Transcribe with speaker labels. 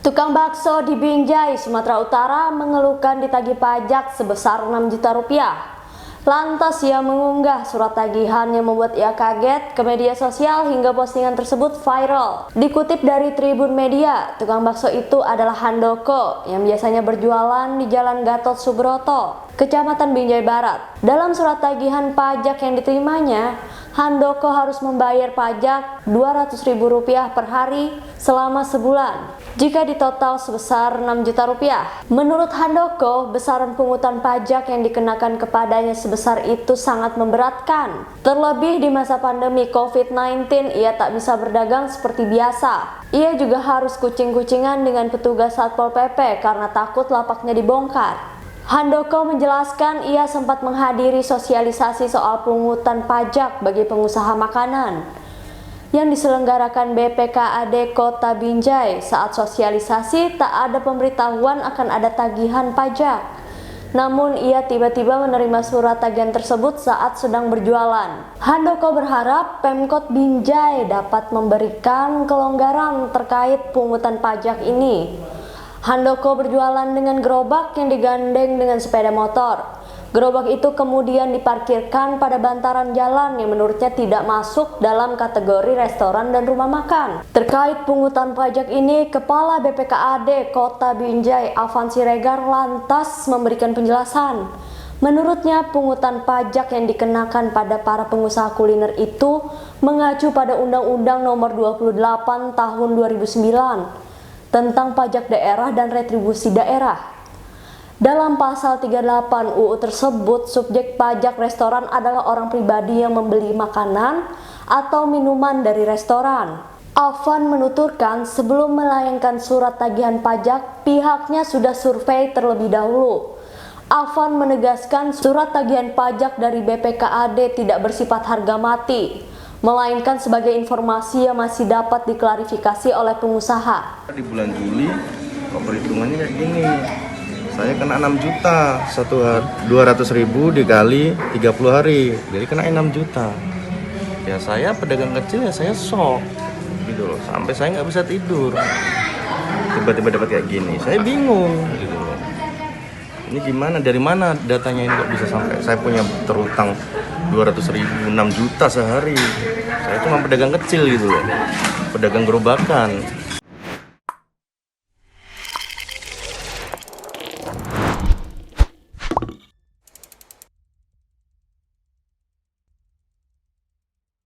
Speaker 1: Tukang bakso di Binjai, Sumatera Utara mengeluhkan ditagih pajak sebesar 6 juta rupiah. Lantas ia mengunggah surat tagihan yang membuat ia kaget ke media sosial hingga postingan tersebut viral. Dikutip dari Tribun Media, tukang bakso itu adalah Handoko yang biasanya berjualan di Jalan Gatot Subroto, Kecamatan Binjai Barat. Dalam surat tagihan pajak yang diterimanya, Handoko harus membayar pajak Rp200.000 per hari selama sebulan jika ditotal sebesar 6 juta rupiah. Menurut Handoko, besaran pungutan pajak yang dikenakan kepadanya sebesar itu sangat memberatkan. Terlebih di masa pandemi COVID-19, ia tak bisa berdagang seperti biasa. Ia juga harus kucing-kucingan dengan petugas Satpol PP karena takut lapaknya dibongkar. Handoko menjelaskan ia sempat menghadiri sosialisasi soal pungutan pajak bagi pengusaha makanan yang diselenggarakan BPKAD Kota Binjai. Saat sosialisasi tak ada pemberitahuan akan ada tagihan pajak. Namun ia tiba-tiba menerima surat tagihan tersebut saat sedang berjualan. Handoko berharap Pemkot Binjai dapat memberikan kelonggaran terkait pungutan pajak ini. Handoko berjualan dengan gerobak yang digandeng dengan sepeda motor. Gerobak itu kemudian diparkirkan pada bantaran jalan yang menurutnya tidak masuk dalam kategori restoran dan rumah makan. Terkait pungutan pajak ini, Kepala BPKAD Kota Binjai, Afan Siregar, lantas memberikan penjelasan. Menurutnya, pungutan pajak yang dikenakan pada para pengusaha kuliner itu mengacu pada Undang-Undang Nomor 28 Tahun 2009 tentang pajak daerah dan retribusi daerah. Dalam pasal 38 UU tersebut, subjek pajak restoran adalah orang pribadi yang membeli makanan atau minuman dari restoran. Afan menuturkan sebelum melayangkan surat tagihan pajak, pihaknya sudah survei terlebih dahulu. Afan menegaskan surat tagihan pajak dari BPKAD tidak bersifat harga mati, melainkan sebagai informasi yang masih dapat diklarifikasi oleh pengusaha.
Speaker 2: Di bulan Juli, kok perhitungannya kayak gini, saya kena 6 juta, 200.000 dikali 30 hari, jadi kena 6 juta. Ya saya pedagang kecil ya saya shock, gitu loh, sampai saya nggak bisa tidur. Tiba-tiba dapat kayak gini, saya bingung, gitu loh. Ini gimana, dari mana datanya ini kok bisa sampai saya punya terutang 200.000, 6 juta sehari. Saya cuma pedagang kecil gitu loh, pedagang gerobakan.